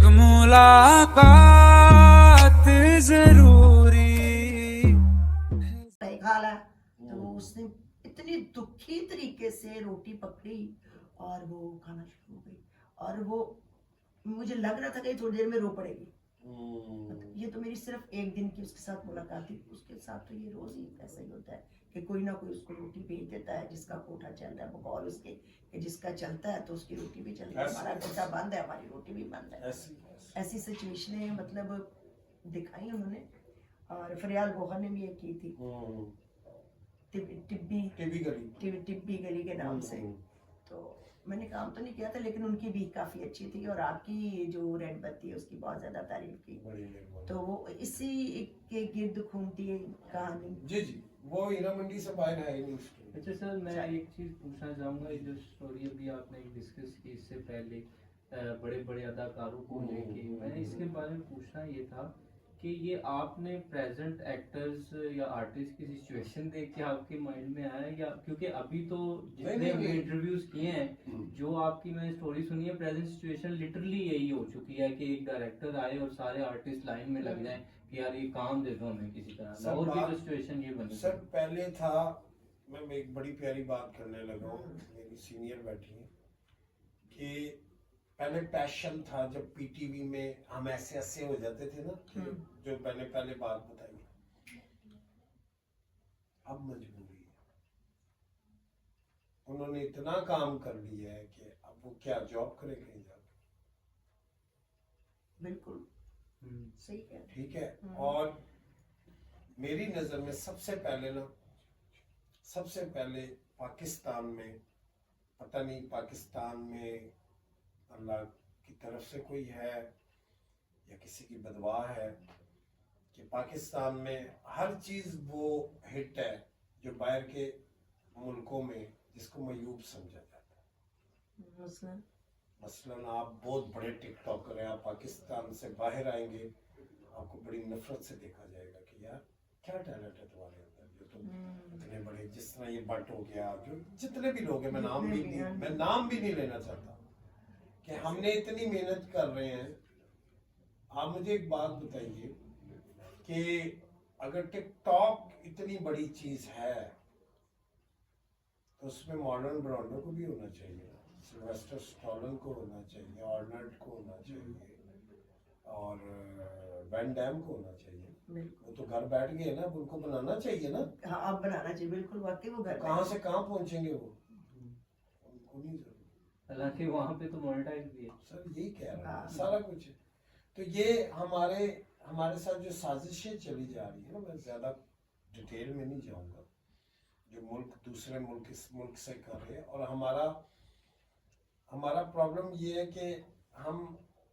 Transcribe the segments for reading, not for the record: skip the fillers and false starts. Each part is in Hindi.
एक मुलाकात जरूरी। एक हाल है तो उसने इतनी दुखी तरीके से रोटी पकड़ी और वो खाना शुरू हो गई और वो मुझे लग रहा था कि थोड़ी देर में रो पड़ेगी। ये तो मेरी सिर्फ एक दिन की उसके साथ मुलाकात थी। उसके साथ तो ये रोज ही ऐसा ही होता है कि कोई ना कोई उसको रोटी भेज देता है, जिसका कोठा चल रहा है बकौल उसके कि जिसका चलता है तो उसकी रोटी भी चलती है, हमारा कोठा बंद है हमारी रोटी भी बंद है। ऐसी सिचुएशनें मतलब दिखाई उन्होंने। और फरियाल गोहर ने भी एक की थी टिब्बी गली के नाम से। तो मैंने काम तो नहीं किया था लेकिन उनकी भी काफी अच्छी थी और आपकी जो रेड बत्ती है उसकी बहुत ज्यादा तारीफ की। तो वो इसी के गिर्द घूमती है कहानी। जी जी, वो हीरा मंडी से बाहर है ही नहीं। अच्छा सर, मैं एक चीज़ पूछना चाहूँगा। ये जो स्टोरी अभी आपने डिस्कस की इससे पहले बड़े बड़े अदाकारों को लेके, मैंने इसके बारे में पूछना ये था कि ये आपने प्रेजेंट एक्टर्स या आर्टिस्ट की सिचुएशन देख के आपके माइंड में आया, या क्योंकि अभी तो जितने भी इंटरव्यूज किए हैं जो आपकी मैंने स्टोरी सुनी है, प्रेजेंट सिचुएशन लिटरली यही हो चुकी है कि एक डायरेक्टर आए और सारे आर्टिस्ट लाइन में लग जाएं कि यार ये काम दे दो हमें किसी तरह, और भी तो सिचुएशन ये बनी। सर पहले था, मैं एक बड़ी प्यारी बात करने लगा हूँ, मेरी सीनियर बैठी है, कि पहले पैशन था जब पीटीवी में हम ऐसे ऐसे हो जाते थे ना, जो मैंने पहले बात बताई। अब मजबूरी है, उन्होंने इतना काम कर लिया है कि अब वो क्या जॉब करे कहीं जाके। बिल्कुल सही है, ठीक है। और मेरी नजर में सबसे पहले पाकिस्तान में, पता नहीं पाकिस्तान में अल्लाह की तरफ से कोई है या किसी की बदवा है कि पाकिस्तान में हर चीज वो हिट है जो बाहर के मुल्कों में जिसको मयूब समझा जाता है। मसलन आप बहुत बड़े टिकटॉकर हैं, आप पाकिस्तान से बाहर आएंगे, आपको बड़ी नफरत से देखा जाएगा कि यार क्या टैलेंट है तुम्हारे अंदर, जो तुम इतने बड़े, जिस तरह ये बट हो गया, जो जितने भी लोग हैं, मैं नाम भी नहीं लेना चाहता, कि हमने इतनी मेहनत कर रहे हैं। आप मुझे एक बात बताइए कि अगर टिकटॉक इतनी बड़ी चीज है तो उसमें मॉर्लन ब्रांडो को भी होना चाहिए, सिल्वेस्टर स्टैलोन को होना चाहिए, आर्नल्ड को होना चाहिए और वैन डैम को होना चाहिए। वो तो घर बैठ गए ना, उनको बनाना चाहिए ना। हाँ, अब बनाना चाहिए, बिल्कुल वाकई वो घर कहाँ से कहाँ पहुंचेंगे वो, उनको नहीं जरूरत। हालांकि वहाँ पे तो मोनेटाइज भी है सर, यही कह रहा है, सारा कुछ है। तो ये हमारे साथ जो साजिशें चली जा रही है ना, मैं ज्यादा डिटेल में नहीं जाऊंगा, जो मुल्क दूसरे मुल्क इस मुल्क से कर रहे हैं। और हमारा प्रॉब्लम ये है कि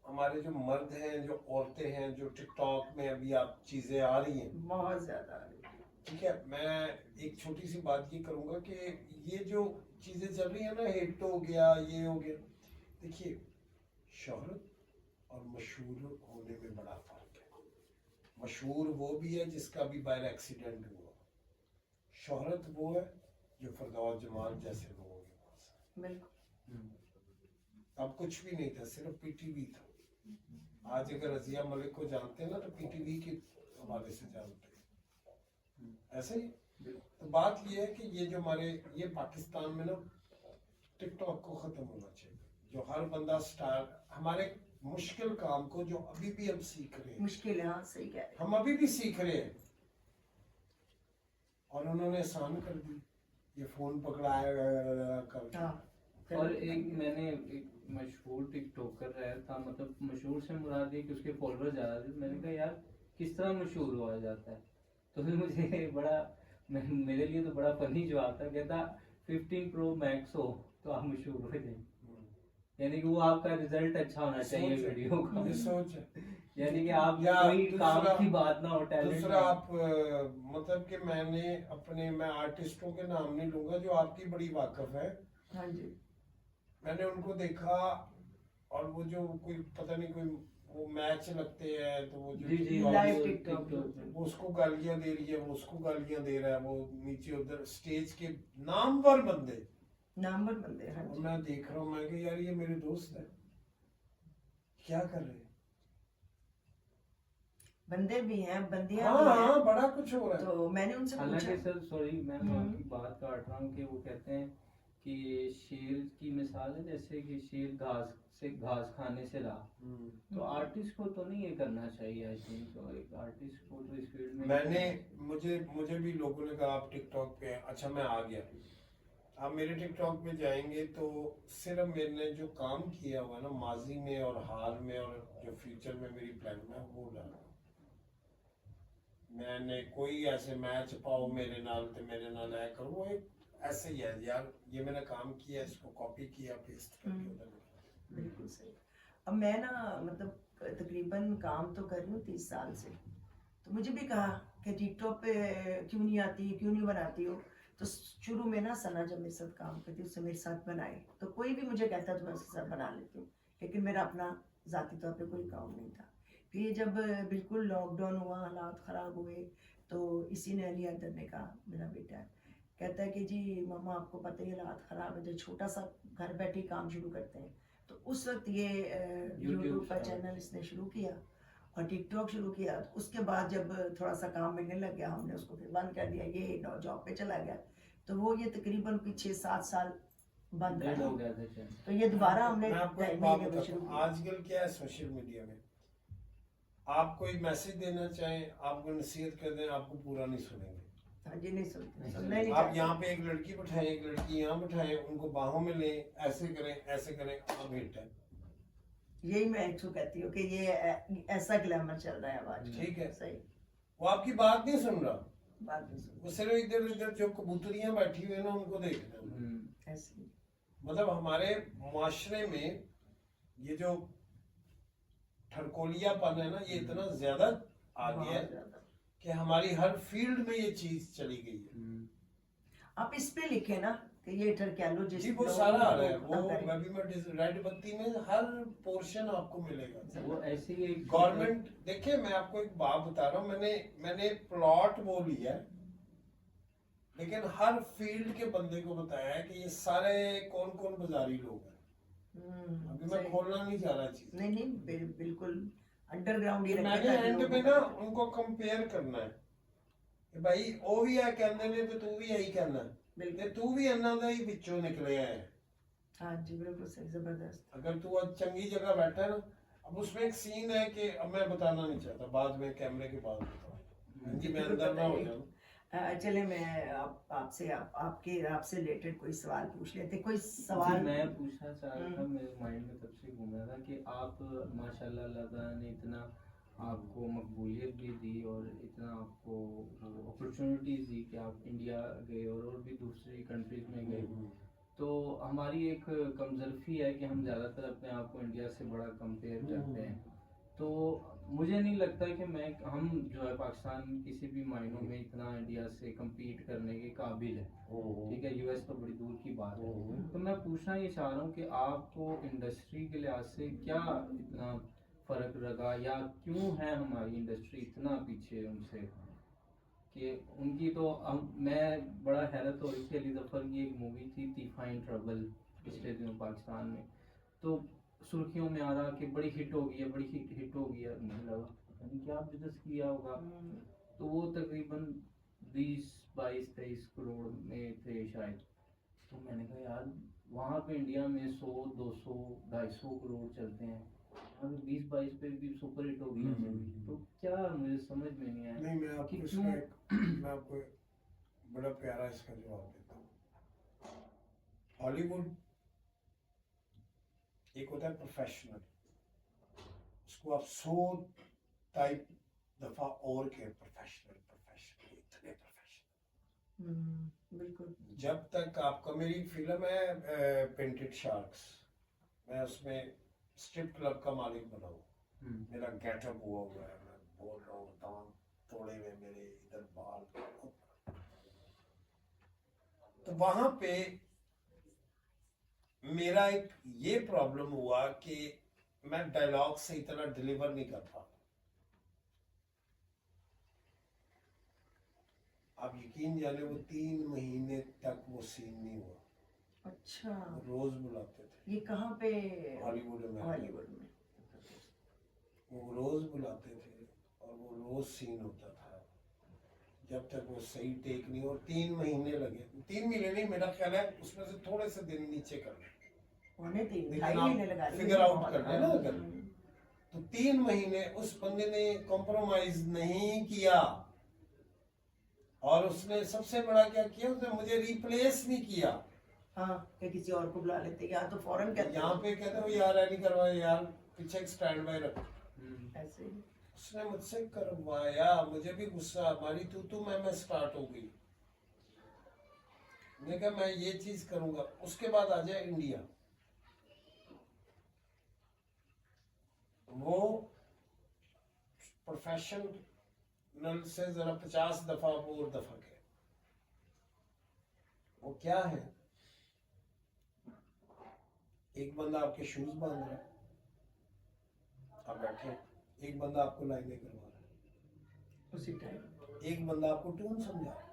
हमारे जो मर्द हैं, जो औरतें हैं, जो टिकटॉक में अभी आप चीजें आ रही हैं बहुत ज्यादा आ रही है। ठीक है, मैं एक छोटी सी बात ये करूंगा कि ये जो चीजें चल रही है ना, हिट हो गया, ये हो गया, देखिए शोहरत और मशहूर होने में बड़ा फर्क है। मशहूर वो भी है जिसका भी बाहर एक्सीडेंट हुआ, शोहरत वो है जो फरदौस जमाल जैसे लोगों के पास है। बिल्कुल, अब कुछ भी नहीं था, सिर्फ पीटीवी था। आज अगर रजिया मलिक को जानते हैं ना, तो पीटीवी के हवाले से जानते हैं, ऐसे ही। तो बात ये है कि ये जो ये पाकिस्तान में ना टिकटॉक को खत्म होना चाहिए। जो हर बंदा स्टार, हमारे मुश्किल काम को जो अभी भी हम सीख रहे हैं, मुश्किल है, हाँ सही कह रहे हैं, हम अभी भी सीख रहे हैं, और उन्होंने आसान कर दी, ये फोन पकड़ाया कर। और मैंने एक मशहूर टिकटॉकर रहा था, मतलब मशहूर से मुराद है कि उसके फॉलोअर ज़्यादा थे। मैंने कहा यार किस तरह मशहूर हुआ जाता है, तो फिर मुझे मेरे लिए तो बड़ा फनी जवाब था। कहता 15 प्रो मैक्स हो तो आप मशहूर हो जाए, यानी कि वो आपका रिजल्ट अच्छा होना चाहिए वीडियो का। ये सोच है, यानी कि आप कोई काम की बात ना हो, टैलेंट। दूसरा आप मतलब कि मैं आर्टिस्टों के नाम नहीं लूंगा जो आपकी बड़ी वाकफ है। हाँ जी, मैंने उनको देखा, और वो जो कोई पता नहीं कोई वो मैच लगते हैं, तो वो जो लाइव टिकटॉक, वो उसको गालियां दे रही है, वो उसको गालियां दे रहा है, वो नीचे उधर स्टेज के नामवर बंदे। हाँ और मैं देख रहा हूँ, मैं कि यार ये मेरे दोस्त है, क्या कर रहे हैं, बंदे भी हैं, बंदियां हाँ भी हैं। हाँ, बड़ा कुछ हो रहा है। तो मैंने उनसे हालांकि पूछा। सर सॉरी मैं हम्म। आपकी बात काट रहा हूँ कि वो कहते हैं कि शेर की मिसाल है, जैसे कि शेर घास खाने से रहा, तो आर्टिस्ट को तो नहीं ये करना चाहिए। आई थिंक तो एक आर्टिस्ट को तो इस फील्ड में मैंने मुझे भी लोगों ने कहा आप टिकटॉक पे हैं। अच्छा, मैं आ गया। आप मेरे टिकटॉक पे जाएंगे तो सिर्फ मैंने जो काम किया हुआ ना माजी में और हाल में और जो फ्यूचर में मेरी प्लान में वो डाला। मैंने कोई ऐसे मैच पाओ मेरे नाल ते मेरे नाल ऐ करो, वो एक ऐसे ही है यार, ये मैंने काम किया, इसको कॉपी किया, पेस्ट करके उधर लगा। बिल्कुल सही। अब मैं ना मतलब तकरीबन काम तो कर रही हूँ 30 साल से, तो मुझे भी कहा कि टिकटॉक पे क्यों नहीं आती, क्यों नहीं बनाती हो। तो शुरू में ना सना जब मेरे साथ काम करती उससे मेरे साथ बनाए, तो कोई भी मुझे कहता तो मैं उसके साथ बना लेती हूँ, लेकिन मेरा अपना ज़ाती तौर पे कोई काम नहीं था। फिर जब बिल्कुल लॉकडाउन हुआ, हालात ख़राब हुए, तो इसी ने अली अदर ने कहा, मेरा बेटा है, कहता है कि जी मामा आपको पता ही हालात ख़राब है, जब छोटा सा घर बैठे काम शुरू करते हैं। तो उस वक्त ये यूट्यूब का चैनल इसने शुरू किया और टिकटॉक शुरू किया। तो उसके बाद जब थोड़ा सा काम मिलने लग गया, हमने उसको फिर बंद कर दिया, ये जॉब पे चला गया। तो वो ये तकरीबन 6-7 साल बंद डेड रहा। हो गया था चैनल। तो ये दोबारा हमने मैं आपको एक टाइम बात महीने में बताता शुरू हूँ, किया। आजकल क्या है सोशल मीडिया में, आप कोई मैसेज देना चाहें, आपको नसीहत कर दें, आपको पूरा नहीं सुनेंगे। हाँ जी, नहीं सुनते, नहीं सुनना ही नहीं आप चाहते। यहाँ पे एक लड़की बैठाएं, एक लड़की यहाँ बैठाएं, उनको बाहों में लें, ऐसे करें ऐसे करें, आप हिट है। यही मैं एक कहती हूँ कि ये ऐसा ग्लैमर चल रहा है आज। ठीक है। सही वो आपकी बात नहीं सुन रहा, बात नहीं सुन, वो सिर्फ इधर उधर जो कबूतरियां बैठी हुई है ना उनको देख रहे हैं। ऐसे ही। मतलब हमारे मुआशरे में ये जो ठरकोलियापन है ना, ये इतना ज्यादा आ गया बहुत है ज्यादा। कि हमारी हर फील्ड में ये चीज चली गई है। आप इस पे लिखे ना कि ये ठरकैलो जिस जी वो लोग सारा आ रहा है, खत्म वो करें। अभी मैं रेड बत्ती में हर पोर्शन आपको मिलेगा। वो ऐसे ही एक गवर्नमेंट देखिए, मैं आपको एक बात बता रहा हूँ, मैंने प्लॉट वो लिया है, लेकिन हर फील्ड के बंदे को बताया है कि ये सारे कौन कौन बाजारी लोग हैं। अभी मैं सही। खोलना नहीं चाह रहा चीज। नहीं नहीं, बिल्कुल अंडरग्राउंड ही रखे मैंने ताकि एंड लोग में ना पता उनको कंपेयर करना है कि भाई वो भी है कहने ने तो तू भी यही कहना है, बिल्कुल। ते तू भी अन्ना दा ही विचों निकले है। हाँ जी, बिल्कुल सही, जबरदस्त। अगर तू आज चंगी जगह बैठा है ना, अब उसमें एक सीन है कि अब मैं बताना नहीं चाहता, बाद में कैमरे के बाद बताऊं जी, मैं अंदर ना हो जाऊं। चले मैं आपसे रिलेटेड कोई सवाल पूछ लेते, कोई जी, सवाल। मैं पूछना चाह रहा था, मेरे माइंड में तब से घूम रहा था कि आप माशाल्लाह अल्लाह ताला ने इतना आपको मकबूलियत भी दी और इतना आपको अपॉर्चुनिटीज़ दी कि आप इंडिया गए और भी दूसरी कंट्रीज में गए। तो हमारी एक कमजोरी है कि हम ज़्यादातर अपने आप को इंडिया से बड़ा कंपेयर करते हैं। तो मुझे नहीं लगता कि हम जो है पाकिस्तान किसी भी मायनों में इतना इंडिया से compete करने के काबिल है। ठीक है, यूएस तो बड़ी दूर की बात है। तो मैं पूछना ये चाह रहा हूँ कि आपको इंडस्ट्री के लिहाज से क्या इतना फ़र्क लगा, या क्यों है हमारी इंडस्ट्री इतना पीछे उनसे, कि उनकी तो मैं बड़ा हैरत हो रही थी, अली ज़फ़र की एक मूवी थी तीफा इन ट्रबल पिछले दिनों पाकिस्तान में, तो सुर्खियों में आ रहा कि बड़ी हिट हो गई है, बड़ी हिट हो गई है। मुझे लगा पता नहीं क्या बिजनेस किया होगा। तो वो तकरीबन 20-22-23 करोड़ में थे शायद। तो मैंने कहा यार वहाँ पे इंडिया में 100-200-250 करोड़ चलते हैं, अगर 20-22 पे भी सुपर हिट हो गई है मूवी, तो क्या मुझे समझ में नहीं आया नहीं, मैं आपको कि इसका क्यों। मैं आपको एक बड़ा प्यारा इसका जवाब देता हूँ। हॉलीवुड एक होता है प्रोफेशनल, उसको आप 100 टाइप दफा और के प्रोफेशनल इतने प्रोफेशनल। बिल्कुल। जब तक आपका, मेरी फिल्म है पेंटेड शार्क्स, मैं उसमें स्ट्रिप क्लब का मालिक बना हूँ। मेरा गेटअप हुआ हुआ है, मैं बोल रहा हूँ दांत तोड़े हुए मेरे, इधर बाल। तो वहां पे मेरा एक ये प्रॉब्लम हुआ कि मैं डायलॉग से इतना डिलीवर नहीं कर पा। आप यकीन जाने वो 3 महीने तक वो सीन नहीं हुआ। अच्छा, रोज बुलाते थे। ये कहाँ पे? हॉलीवुड में। हॉलीवुड में। वो रोज बुलाते थे और वो वो सीन होता था, जब तक वो सही टेक नहीं, और 3 महीने लगे, 3 महीने नहीं, मेरा ख्याल है उसमें से थोड़े से दिन नीचे कर लें, पौने 3 लेकिन 2.5 आप महीने लगा लिए, figure out बहुत, कर लें ना हाँ। अगर। तो 3 महीने उस बंदे ने कॉम्प्रोमाइज नहीं किया, और उसने सबसे बड़ा क्या किया, उसने मुझे रिप्लेस नहीं किया। हाँ, कि किसी और को बुला लेते, यहाँ तो फौरन कहते यहाँ पे कहते हो यार ऐ नहीं करवाया यार, पीछे एक स्टैंड बाय रखो। ऐसे ही। उसने मुझसे करवाया, मुझे भी गुस्सा, हमारी तू मैं स्टार्ट हो गई। मैंने कहा मैं ये चीज करूंगा। उसके बाद आ जाए इंडिया, वो प्रोफेशनल से जरा 50 दफा और दफा के, वो क्या है, एक बंदा आपके शूज बांध रहा है, आप बैठे, एक बंदा आपको लाइनें करवा रहा है, उसी टाइम एक बंदा आपको ट्यून समझा रहा है,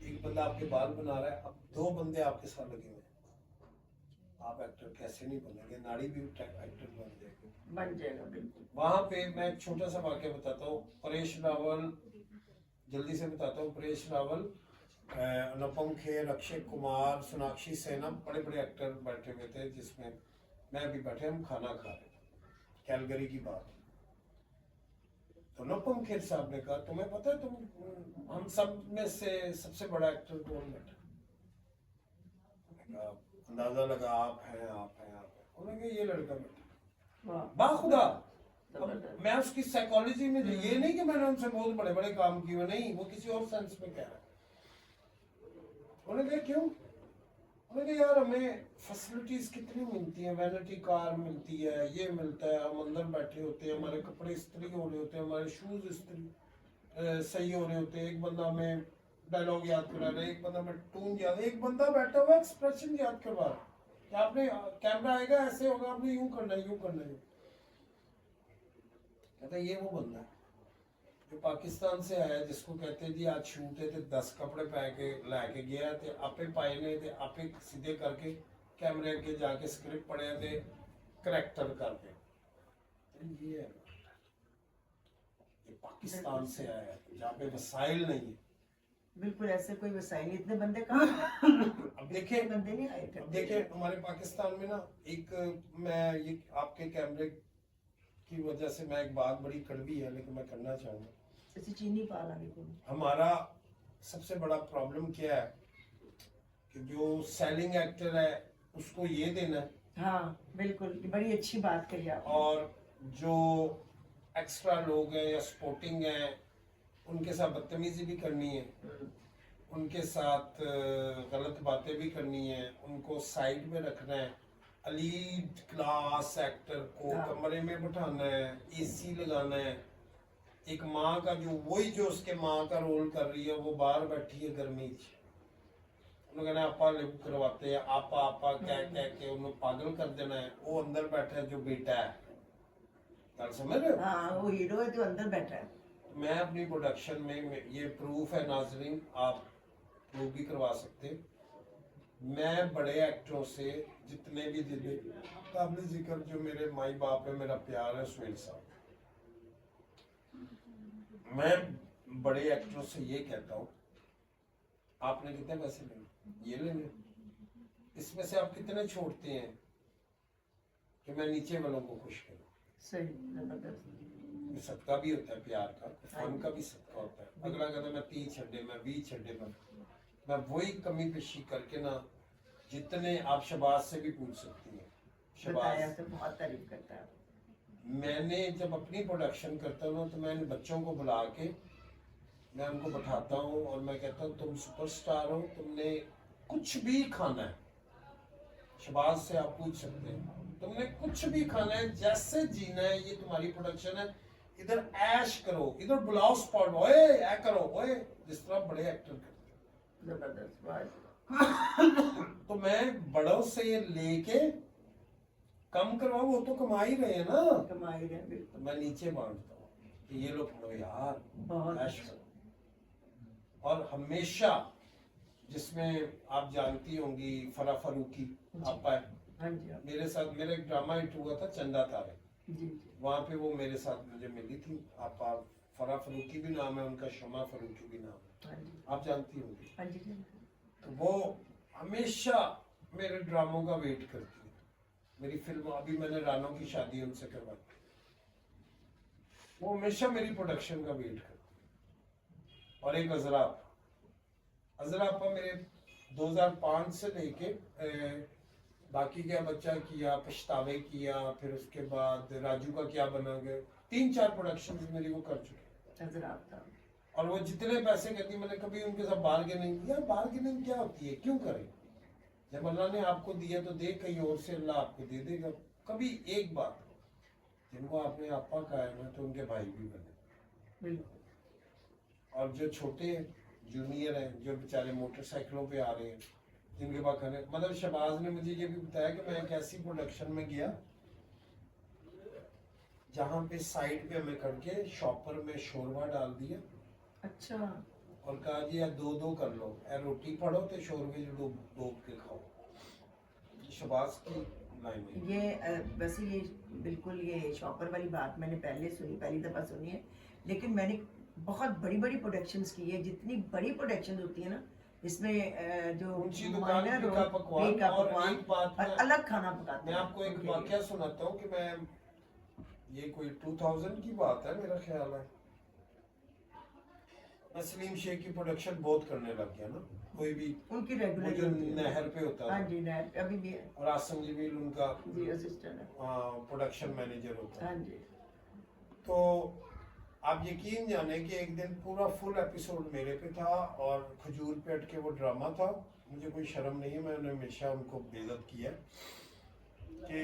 एक बंदा आपके बाल बना रहा है। अब 2 बंदे आपके साथ लगे हुए हैं, आप एक्टर कैसे नहीं बनेंगे, नाड़ी भी एक्टर बन जाएगी, बन जाएगा बिल्कुल। वहां पे मैं एक छोटा सा वाक्य बताता हूँ। परेश रावल, जल्दी से बताता हूँ, परेश रावल, अनुपम खेर, अक्षय कुमार, सोनाक्षी सिन्हा, बड़े बड़े एक्टर बैठे हुए थे, जिसमें मैं भी बैठे, हम खाना खा रहे थे, कैलगरी की बात। तो अनुपम खेर साहब ने कहा तुम्हें पता है तुम हम सब में से सबसे बड़ा एक्टर कौन बैठा? अंदाजा लगा आप हैं। उन्होंने कहा ये लड़का बैठा। वाह, बाखुदा, अब मैं उसकी साइकोलॉजी में, ये नहीं कि मैंने उनसे बहुत बड़े बड़े काम किए, नहीं, वो किसी और सेंस में कह रहा है। उन्होंने कहा क्यों? उन्होंने कहा यार हमें फैसिलिटीज कितनी मिलती हैं, वैनिटी कार मिलती है, ये मिलता है, हम अंदर बैठे होते हैं, हमारे कपड़े इस्त्री हो रहे होते हैं, हमारे शूज इस्त्री सही हो रहे होते हैं, एक बंदा हमें डायलॉग याद करा रहा है, एक बंदा हमें टून याद, एक बंदा बैठा हुआ एक्सप्रेशन याद करवा रहा है कि आपने कैमरा आएगा ऐसे होगा, आपने यूं करना है, यूं करना है। कहता ये वो बंदा है जो पाकिस्तान से आया, जिसको कहते हैं जी आज शूट है, तो 10 कपड़े पा के लैके गया थे, आपे पाए ने थे, आपे सीधे करके कैमरे के जाके स्क्रिप्ट पढ़े थे, करेक्टर करके। तो ये है, ये पाकिस्तान से आया है जहाँ पे वसाइल नहीं है। बिल्कुल ऐसे कोई वसाइल, इतने बंदे कहाँ अब देखें, बंदे नहीं आए अब देखें हमारे पाकिस्तान में ना, एक मैं ये आपके कैमरे की वजह से मैं एक बात बड़ी कड़वी है लेकिन मैं करना चाहूंगा। जैसे चीनी पाला भी हमारा सबसे बड़ा प्रॉब्लम क्या है कि जो सेलिंग एक्टर है उसको ये देना है, हाँ बिल्कुल, ये बड़ी अच्छी बात कही आप। और जो एक्स्ट्रा लोग हैं या सपोर्टिंग हैं उनके साथ बदतमीजी भी करनी है, उनके साथ गलत बातें भी करनी है, उनको साइड में रखना है। लीड क्लास एक्टर को हाँ। कमरे में बिठाना है, एसी लगाना है। एक माँ का वही जो उसके माँ का रोल कर रही है, वो बाहर बैठी है गर्मी उन्होंने आपा लिप करवाते हैं, आपा कह के उन्हें पागल कर देना है। वो अंदर बैठा है जो बेटा है, गल समझ रहे हो? हाँ, वो हीरो है जो अंदर बैठा है। मैं अपनी प्रोडक्शन में ये प्रूफ है नाजरीन, आप प्रूफ भी करवा सकते हैं। मैं बड़े एक्टरों से जितने भी दिल्ली काबिल जिक्र जो मेरे माई बाप है, मेरा प्यार है, सुहेल साहब, मैं बड़े एक्टरों से ये कहता हूँ आपने कितने पैसे लेने, ये लेने, इसमें से आप कितने छोड़ते हैं कि मैं नीचे वालों को खुश करूँ। सही, जबरदस्त। सदका भी होता है प्यार का, फन का भी सदका होता है। अगला कहता है मैं 30 छड्डे, मैं 20 छड्डे, मैं वही कमी पेशी करके ना, जितने आप शबाज से भी पूछ सकती हैं, बताया शबाज तो बहुत तारीफ करता है। मैंने जब अपनी प्रोडक्शन करता हूँ तो मैं इन बच्चों को बुला के मैं उनको बैठाता हूँ और मैं कहता हूँ तुम सुपरस्टार हो, तुमने कुछ भी खाना है, शबाज से आप पूछ सकते हैं, तुमने कुछ भी खाना है, जैसे जीना है, ये तुम्हारी प्रोडक्शन है, इधर ऐश करो, इधर बुलाओ स्पॉट, ओए ऐ करो, ओए, जिस तरह बड़े एक्टर करते हैं। जबरदस्त बात। तो मैं बड़ों से ये लेके कम करवाओ, वो तो कमा ही रहे हैं ना, कमाई रहे बिल्कुल। मैं नीचे बांटता हूँ कि ये लो पढ़ो यार, बहुत ऐश करो। और हमेशा, जिसमें आप जानती होंगी फरा फरूकी आपा है, हाँ जी, हाँ। मेरे साथ मेरा एक ड्रामा हिट हुआ था चंदा तारे, जी वहाँ पे वो मेरे साथ मुझे मिली थी। आप फरा फरूकी भी नाम है उनका, शमा फरूकी भी नाम है, हाँ जी आप जानती होंगी। हाँ जी तो वो हमेशा मेरे ड्रामों का वेट करती है। मेरी फिल्म, अभी मैंने रानों की शादी उनसे करवाई, वो हमेशा मेरी प्रोडक्शन का वेट करती है। और एक अजरा मेरे 2005 से लेके बाकी क्या बच्चा किया, पछतावे किया, फिर उसके बाद राजू का क्या बना गया, 3-4 प्रोडक्शन मेरी वो कर चुके। नजर आता। और वो जितने पैसे कहती, मैंने कभी उनके साथ बार्गेनिंग किया। बार्गेनिंग क्या होती है, क्यों करें? जब अल्लाह ने आपको दिया तो दे, कहीं और से अल्लाह आपको दे देगा। कभी एक बात, जिनको आपने आपा कहा है ना, तो उनके भाई भी बने। बिल्कुल। और जो छोटे जूनियर हैं, जो बेचारे मोटरसाइकिलों पे आ रहे हैं, जिनके पास खाने, मतलब शहबाज ने मुझे ये भी बताया कि मैं एक ऐसी प्रोडक्शन में गया जहाँ पे साइड पे हमें करके शॉपर में शोरबा डाल दिया अच्छा। और कहा जी यार 2-2 कर लो, ए रोटी पड़ो तो शोरबे जो डूब के खाओ। शहबाज की लाइन है। ये वैसे ये बिल्कुल ये शॉपर वाली बात मैंने पहली दफ़ा सुनी है, लेकिन मैंने बहुत बड़ी बड़ी प्रोडक्शंस की है। जितनी बड़ी प्रोडक्शन होती है ना, इसमें जो ऊंची दुकान माइनर का पकवान। का और पकवान एक बात और अलग खाना पकाते मैं हैं। आपको एक उनके वाकया लिए। सुनाता हूँ कि मैं, ये कोई 2000 की बात है मेरा ख्याल है, मैं सलीम शेख की प्रोडक्शन बहुत करने लग गया ना। कोई भी उनकी वो रेगुलर जो नहर पे होता हाँ है, जी नहर अभी भी है और आसम जमील उनका जी, असिस्टेंट है। प्रोडक्शन मैनेजर होता है। हाँ जी तो आप यकीन जाने कि एक दिन पूरा फुल एपिसोड मेरे पे था और खजूर पे अटके वो ड्रामा था। मुझे कोई शर्म नहीं है, मैंने हमेशा उनको बेइज्जत किया कि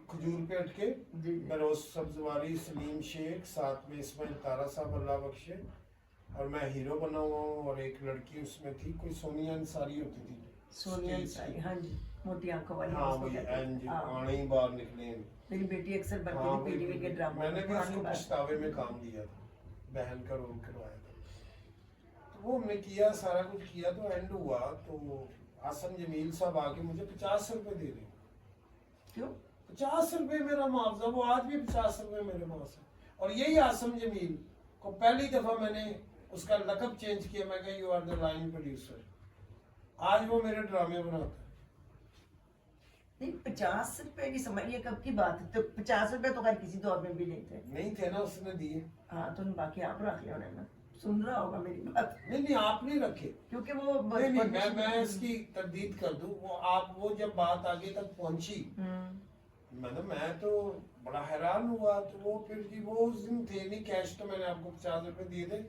खजूर पे अटके जी बरोज सब्जवारी, सलीम शेख, साथ में इसमाइल तारा साहब अल्लाह बख्शे, और मैं हीरो बना हुआ हूँ। और एक लड़की उसमें थी, कोई सोनिया अंसारी होती थी, सोनिया स्टेज अंसारी, की। हाँ जी मोटी आंखों वाली हाँ उसको वही कहते हैं। एंज हाँ, आने ही बाहर निकले। मेरी बेटी अक्सर हाँ, बनती थी पीटीवी के ड्रामा मैंने भी पुरानी उसको बात। पछतावे में काम दिया था, बहन का रोल करवाया था। तो वो हमने किया, सारा कुछ किया। तो एंड हुआ तो आसम जमील साहब आके मुझे 50 रुपए दे रहे। क्यों? 50 रुपए मेरा मुआवजा, वो आज भी 50 रुपए मेरे पास है। और यही आसम जमील को पहली दफा मैंने उसका लकब चेंज किया, मैं कहा you are the line producer. आज वो मेरे ड्रामे बनाता है। नहीं 50 रुपए की समझिए कब की बात है, तो 50 रुपए तो खैर किसी दौर में भी नहीं थे। नहीं थे ना, उसने दिए। हाँ तो बाकी आप रख ले ना, सुन रहा होगा मेरी बात, नहीं आप नहीं रखे, क्योंकि वो नहीं मैं इसकी तरदीद कर दूं। वो जब बात आगे तक पहुंची, मैं तो बड़ा हैरान हुआ। तो वो फिर जी वो उस दिन थे नहीं कैश, तो मैंने आपको 50 रुपए दिए थे।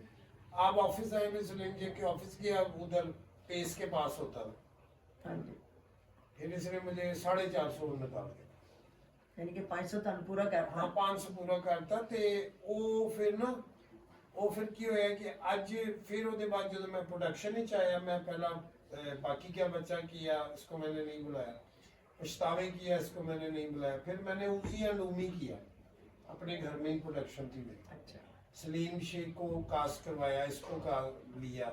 आप ऑफिस आए थे, सलीम जी के ऑफिस के, अब उधर पेस के पास होता था। हाँ जी फिर इसने मुझे 450 निकाल दिया, यानी कि 500 तन पूरा करता। हाँ 500 पूरा करता ते ਉਹ ਫਿਰ ਨਾ ਉਹ ਫਿਰ ਕੀ ਹੋਇਆ कि ਅੱਜ फिर ਉਹਦੇ बाद ਜਦੋਂ मैं प्रोडक्शन ही आया, मैं पहला बाकी क्या बच्चा किया, इसको मैंने नहीं बुलाया, पछतावे किया, इसको मैंने नहीं बुलाया। फिर मैंने उसी एंड उमी किया, अपने घर में ही प्रोडक्शन थी मेरी। अच्छा सलीम शेख को कास्ट करवाया, इसको का लिया,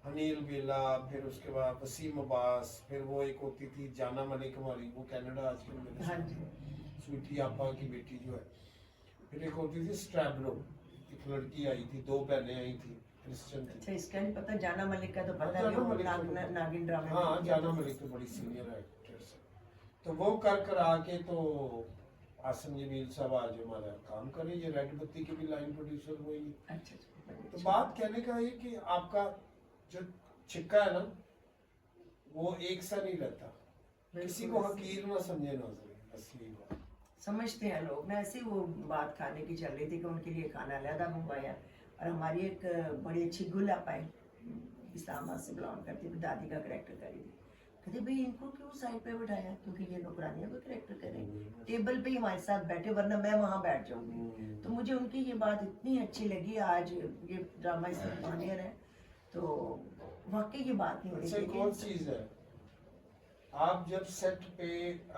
अनिल बेला, फिर उसके बाद वसीम अब्बास, फिर वो एक होती थी जाना मलिक हमारी, वो कनाडा आजकल मेरे हाँ साथ जी है, स्वीटी आपा की बेटी जो है। फिर एक होती थी स्ट्रैबलो, एक लड़की आई थी, 2 बहनें आई थी, क्रिश्चियन थी। अच्छा इसका नहीं पता, जाना मलिक का तो पता जाना है वो मलिक को पता। नागिन ड्रामे हाँ में। जाना मलिक तो बड़ी सीनियर एक्ट्रेस है। तो वो कर आके तो आसम जमील साहब आज हमारा काम करे, ये रेड बत्ती के भी लाइन प्रोड्यूसर वही है। अच्छा तो अच्छा बात कहने का ये कि आपका जो छिक्का है ना, वो एक सा नहीं रहता, किसी को हकीर ना समझे ना बस यही बात। समझते हैं लोग। मैं ऐसे ही वो बात खाने की चल रही थी कि उनके लिए खाना अलहदा मंगवाया, और हमारी एक बड़ी अच्छी गुल आप आई, इस्लामाबाद से बिलोंग करती थी, दादी का करेक्टर करी थी। कहते भाई इनको क्यों साइड पे बिठाया, क्योंकि ये नौकरानियां को करेक्टर करें, टेबल पे ही हमारे साथ बैठे, वरना मैं वहाँ बैठ जाऊंगी। तो मुझे उनकी ये बात इतनी अच्छी लगी। आज ये ड्रामा इसमें मानियर है, तो वाकई ये बात नहीं अच्छा एक और चीज है, आप जब सेट पे,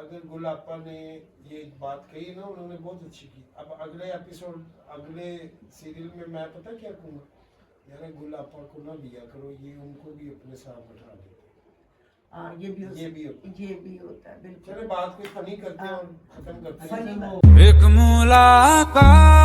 अगर गुलापा ने ये बात कही ना, उन्होंने बहुत अच्छी की। अब अगले एपिसोड, अगले सीरियल में मैं पता क्या कहूँगा, यार गुलापा को ना लिया करो, ये उनको भी अपने साथ बैठा लेते। हाँ ये भी ये भी होता ये भी होता है बिल्कुल। चले बात कोई फनी करते हैं और खत्म करते हैं। फनी एक मुलाकात